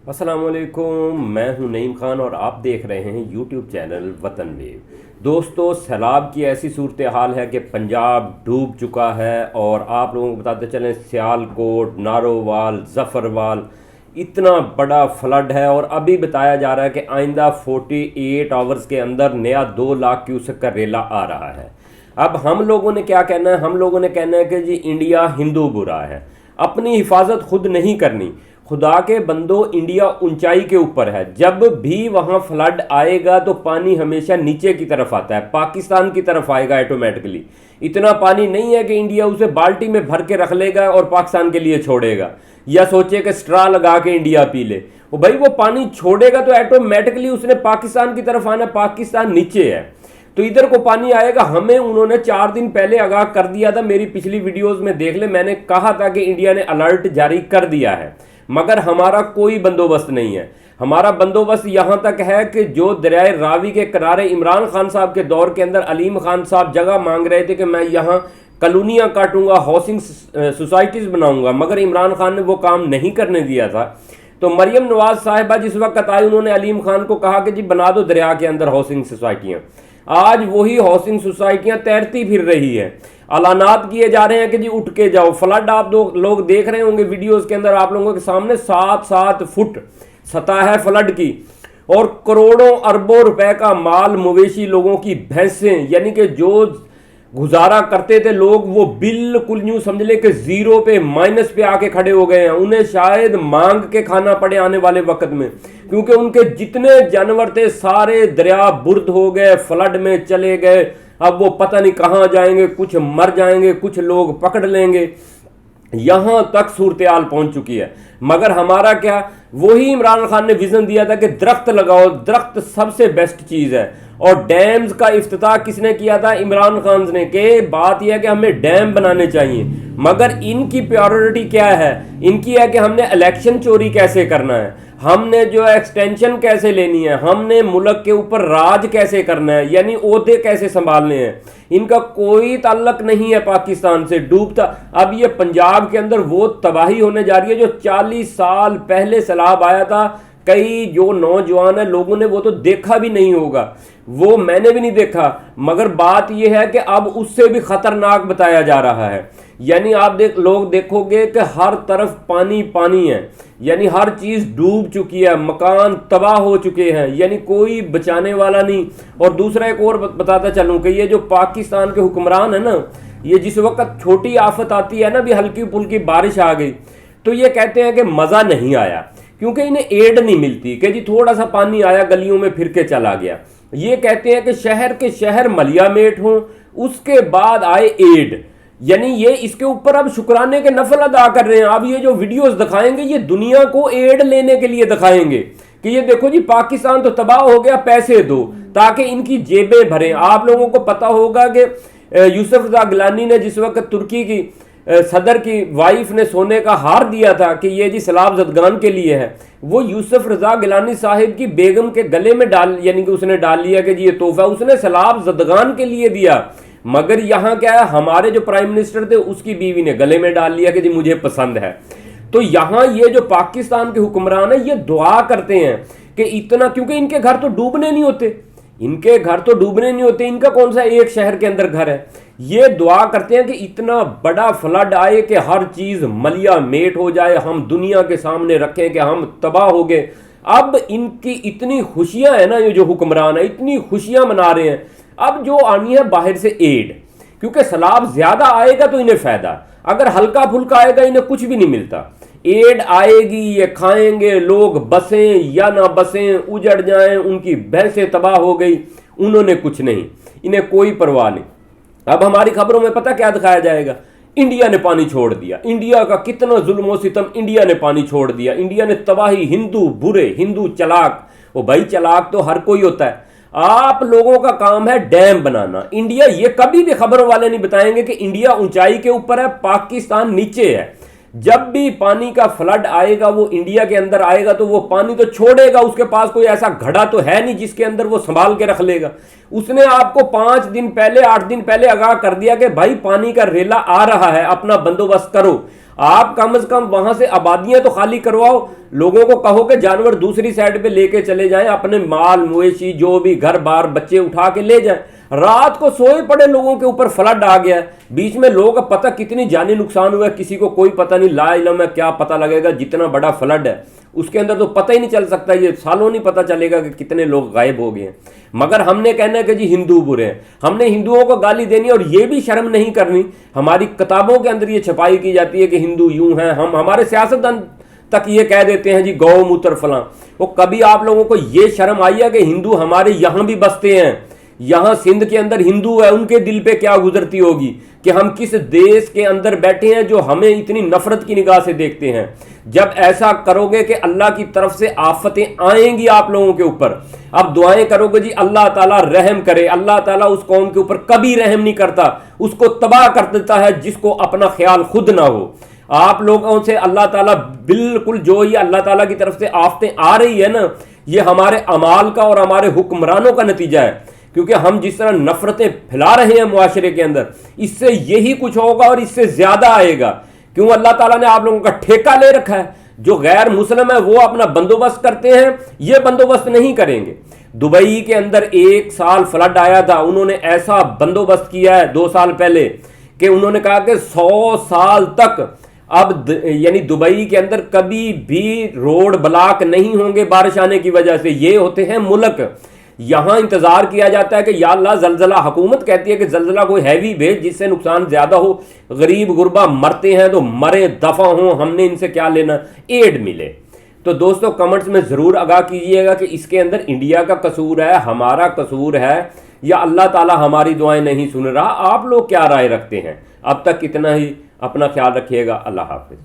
السلام علیکم، میں ہوں نعیم خان اور آپ دیکھ رہے ہیں یوٹیوب چینل وطن ویو۔ دوستو، سیلاب کی ایسی صورتحال ہے کہ پنجاب ڈوب چکا ہے، اور آپ لوگوں کو بتاتے چلیں سیالکوٹ، نارووال، ظفروال اتنا بڑا فلڈ ہے، اور ابھی بتایا جا رہا ہے کہ آئندہ 48 آورز کے اندر نیا 2 لاکھ کیوسک کا ریلا آ رہا ہے۔ اب ہم لوگوں نے کیا کہنا ہے؟ ہم لوگوں نے کہنا ہے کہ جی انڈیا ہندو برا ہے، اپنی حفاظت خود نہیں کرنی۔ خدا کے بندو، انڈیا اونچائی کے اوپر ہے، جب بھی وہاں فلڈ آئے گا تو پانی ہمیشہ نیچے کی طرف آتا ہے، پاکستان کی طرف آئے گا ایٹومیٹکلی۔ اتنا پانی نہیں ہے کہ انڈیا اسے بالٹی میں بھر کے رکھ لے گا اور پاکستان کے لیے چھوڑے گا، یا سوچے کہ سٹرا لگا کے انڈیا پی لے۔ بھائی وہ پانی چھوڑے گا تو ایٹومیٹکلی اس نے پاکستان کی طرف آنا، پاکستان نیچے ہے تو ادھر کو پانی آئے گا۔ ہمیں انہوں نے 4 دن پہلے آگاہ کر دیا تھا، میری پچھلی ویڈیوز میں دیکھ لیں، میں نے کہا تھا کہ انڈیا نے الرٹ جاری کر دیا ہے، مگر ہمارا کوئی بندوبست نہیں ہے۔ ہمارا بندوبست یہاں تک ہے کہ جو دریائے راوی کے کنارے عمران خان صاحب کے دور کے اندر علیم خان صاحب جگہ مانگ رہے تھے کہ میں یہاں کالونیاں کاٹوں گا، ہاؤسنگ سوسائٹیز بناؤں گا، مگر عمران خان نے وہ کام نہیں کرنے دیا تھا۔ تو مریم نواز صاحبہ جس وقت آئی، انہوں نے علیم خان کو کہا کہ جی بنا دو دریا کے اندر ہاؤسنگ سوسائٹیاں۔ آج وہی ہاؤسنگ سوسائٹیاں تیرتی پھر رہی ہیں، اعلانات کیے جا رہے ہیں کہ جی اٹھ کے جاؤ۔ فلڈ آپ لوگ دیکھ رہے ہوں گے ویڈیوز کے اندر، آپ لوگوں کے سامنے 7-7 فٹ سطح ہے فلڈ کی، اور کروڑوں اربوں روپے کا مال، مویشی، لوگوں کی بھینسیں، یعنی کہ جو گزارا کرتے تھے لوگ، وہ بالکل یوں سمجھ لیں کہ زیرو پہ، مائنس پہ آ کے کھڑے ہو گئے ہیں۔ انہیں شاید مانگ کے کھانا پڑے آنے والے وقت میں، کیونکہ ان کے جتنے جانور تھے سارے دریا برد ہو گئے، فلڈ میں چلے گئے۔ اب وہ پتہ نہیں کہاں جائیں گے، کچھ مر جائیں گے، کچھ لوگ پکڑ لیں گے۔ یہاں تک صورتحال پہنچ چکی ہے، مگر ہمارا کیا؟ وہی عمران خان نے ویژن دیا تھا کہ درخت لگاؤ، درخت سب سے بیسٹ چیز ہے۔ اور ڈیمز کا افتتاح کس نے کیا تھا؟ عمران خان نے، کہ بات یہ ہے کہ ہمیں ڈیم بنانے چاہیے، مگر ان کی پریورٹی کیا ہے؟ ان کی ہے کہ ہم نے الیکشن چوری کیسے کرنا ہے، ہم نے جو ایکسٹینشن کیسے لینی ہے، ہم نے ملک کے اوپر راج کیسے کرنا ہے، یعنی عہدے کیسے سنبھالنے ہیں۔ ان کا کوئی تعلق نہیں ہے پاکستان سے ڈوبتا۔ اب یہ پنجاب کے اندر وہ تباہی ہونے جا رہی ہے جو 40 سال پہلے سیلاب آیا تھا۔ کئی جو نوجوان ہیں لوگوں نے وہ تو دیکھا بھی نہیں ہوگا، وہ میں نے بھی نہیں دیکھا، مگر بات یہ ہے کہ اب اس سے بھی خطرناک بتایا جا رہا ہے۔ یعنی آپ لوگ دیکھو گے کہ ہر طرف پانی پانی ہے، یعنی ہر چیز ڈوب چکی ہے، مکان تباہ ہو چکے ہیں، یعنی کوئی بچانے والا نہیں۔ اور دوسرا ایک اور بتاتا چلوں کہ یہ جو پاکستان کے حکمران ہیں نا، یہ جس وقت چھوٹی آفت آتی ہے نا، بھی ہلکی پھلکی بارش آ گئی، تو یہ کہتے ہیں کہ مزہ نہیں آیا، کیونکہ انہیں ایڈ نہیں ملتی کہ جی تھوڑا سا پانی آیا گلیوں میں پھر کے چلا گیا۔ یہ کہتے ہیں کہ شہر کے شہر ملیا میٹ ہوں، اس کے بعد آئے ایڈ، یعنی یہ اس کے اوپر اب شکرانے کے نفل ادا کر رہے ہیں۔ اب یہ جو ویڈیوز دکھائیں گے یہ دنیا کو ایڈ لینے کے لیے دکھائیں گے کہ یہ دیکھو جی پاکستان تو تباہ ہو گیا، پیسے دو تاکہ ان کی جیبیں بھریں۔ آپ لوگوں کو پتا ہوگا کہ یوسف رضا گیلانی نے جس وقت ترکی کی صدر کی وائف نے سونے کا ہار دیا تھا کہ یہ جی سیلاب زدگان کے لیے ہے، وہ یوسف رضا گیلانی صاحب کی بیگم کے گلے میں یعنی کہ اس نے ڈال لیا کہ جی یہ تحفہ اس نے سیلاب زدگان کے لیے دیا۔ مگر یہاں کیا ہے، ہمارے جو پرائم منسٹر تھے اس کی بیوی نے گلے میں ڈال لیا کہ جی مجھے پسند ہے۔ تو یہاں یہ جو پاکستان کے حکمران ہیں یہ دعا کرتے ہیں کہ اتنا، کیونکہ ان کے گھر تو ڈوبنے نہیں ہوتے، ان کے گھر تو ڈوبنے نہیں ہوتے، ان کا کون سا ایک شہر کے اندر گھر ہے۔ یہ دعا کرتے ہیں کہ اتنا بڑا فلڈ آئے کہ ہر چیز ملیا میٹ ہو جائے، ہم دنیا کے سامنے رکھیں کہ ہم تباہ ہو گئے۔ اب ان کی اتنی خوشیاں ہیں نا، یہ جو حکمران ہیں اتنی خوشیاں منا رہے ہیں۔ اب جو آنی ہے باہر سے ایڈ، کیونکہ سیلاب زیادہ آئے گا تو انہیں فائدہ، اگر ہلکا پھلکا آئے گا انہیں کچھ بھی نہیں ملتا۔ ایڈ آئے گی، یہ کھائیں گے، لوگ بسیں یا نہ بسیں، اجڑ جائیں، ان کی بھینسیں تباہ ہو گئی، انہوں نے کچھ نہیں، انہیں کوئی پرواہ نہیں۔ اب ہماری خبروں میں پتہ کیا دکھایا جائے گا؟ انڈیا نے پانی چھوڑ دیا، انڈیا کا کتنا ظلم و ستم، انڈیا نے پانی چھوڑ دیا، انڈیا نے تباہی، ہندو برے، ہندو چلاک۔ وہ بھائی چلاک تو ہر کوئی ہوتا ہے، آپ لوگوں کا کام ہے ڈیم بنانا۔ انڈیا، یہ کبھی بھی خبروں والے نہیں بتائیں گے کہ انڈیا اونچائی کے اوپر ہے، پاکستان نیچے ہے۔ جب بھی پانی کا فلڈ آئے گا وہ انڈیا کے اندر آئے گا تو وہ پانی تو چھوڑے گا، اس کے پاس کوئی ایسا گھڑا تو ہے نہیں جس کے اندر وہ سنبھال کے رکھ لے گا۔ اس نے آپ کو 5 دن پہلے 8 دن پہلے آگاہ کر دیا کہ بھائی پانی کا ریلا آ رہا ہے، اپنا بندوبست کرو۔ آپ کم از کم وہاں سے آبادیاں تو خالی کرواؤ, لوگوں کو کہو کہ جانور دوسری سائڈ پہ لے کے چلے جائیں, اپنے مال مویشی جو بھی گھر بار بچے اٹھا کے لے جائیں. رات کو سوئے پڑے لوگوں کے اوپر فلڈ آ گیا ہے, بیچ میں لوگوں کا پتہ کتنی جانی نقصان ہوا ہے کسی کو کوئی پتہ نہیں. لا علم ہے کیا پتہ لگے گا, جتنا بڑا فلڈ ہے اس کے اندر تو پتہ ہی نہیں چل سکتا, یہ سالوں نہیں پتہ چلے گا کہ کتنے لوگ غائب ہو گئے ہیں. مگر ہم نے کہنا ہے کہ جی ہندو برے ہیں, ہم نے ہندوؤں کو گالی دینی اور یہ بھی شرم نہیں کرنی. ہماری کتابوں کے اندر یہ چھپائی کی جاتی ہے کہ ہندو یوں ہیں, ہمارے سیاستدان تک یہ کہہ دیتے ہیں جی گو موتر فلاں. وہ کبھی آپ لوگوں کو یہ شرم آئی ہے کہ ہندو ہمارے یہاں بھی بستے ہیں, یہاں سندھ کے اندر ہندو ہے, ان کے دل پہ کیا گزرتی ہوگی کہ ہم کس دیش کے اندر بیٹھے ہیں جو ہمیں اتنی نفرت کی نگاہ سے دیکھتے ہیں. جب ایسا کرو گے کہ اللہ کی طرف سے آفتیں آئیں گی آپ لوگوں کے اوپر, اب دعائیں کرو گے جی اللہ تعالیٰ رحم کرے. اللہ تعالیٰ اس قوم کے اوپر کبھی رحم نہیں کرتا, اس کو تباہ کر دیتا ہے جس کو اپنا خیال خود نہ ہو. آپ لوگوں سے اللہ تعالیٰ بالکل جو یہ اللہ تعالیٰ کی طرف سے آفتیں آ رہی ہے نا, یہ ہمارے اعمال کا اور ہمارے حکمرانوں کا نتیجہ ہے. کیونکہ ہم جس طرح نفرتیں پھیلا رہے ہیں معاشرے کے اندر, اس سے یہی کچھ ہوگا اور اس سے زیادہ آئے گا. کیوں اللہ تعالیٰ نے آپ لوگوں کا ٹھیکہ لے رکھا ہے. جو غیر مسلم ہے وہ اپنا بندوبست کرتے ہیں, یہ بندوبست نہیں کریں گے. دبئی کے اندر 1 سال فلڈ آیا تھا, انہوں نے ایسا بندوبست کیا ہے 2 سال پہلے کہ انہوں نے کہا کہ 100 سال تک اب یعنی دبئی کے اندر کبھی بھی روڈ بلاک نہیں ہوں گے بارش آنے کی وجہ سے. یہ ہوتے ہیں ملک, یہاں انتظار کیا جاتا ہے کہ یا اللہ زلزلہ, حکومت کہتی ہے کہ زلزلہ کوئی ہیوی بھیج جس سے نقصان زیادہ ہو, غریب غربا مرتے ہیں تو مرے دفع ہوں, ہم نے ان سے کیا لینا, ایڈ ملے. تو دوستو کمنٹس میں ضرور آگاہ کیجئے گا کہ اس کے اندر انڈیا کا قصور ہے, ہمارا قصور ہے, یا اللہ تعالی ہماری دعائیں نہیں سن رہا. آپ لوگ کیا رائے رکھتے ہیں؟ اب تک اتنا ہی, اپنا خیال رکھیے گا. اللہ حافظ.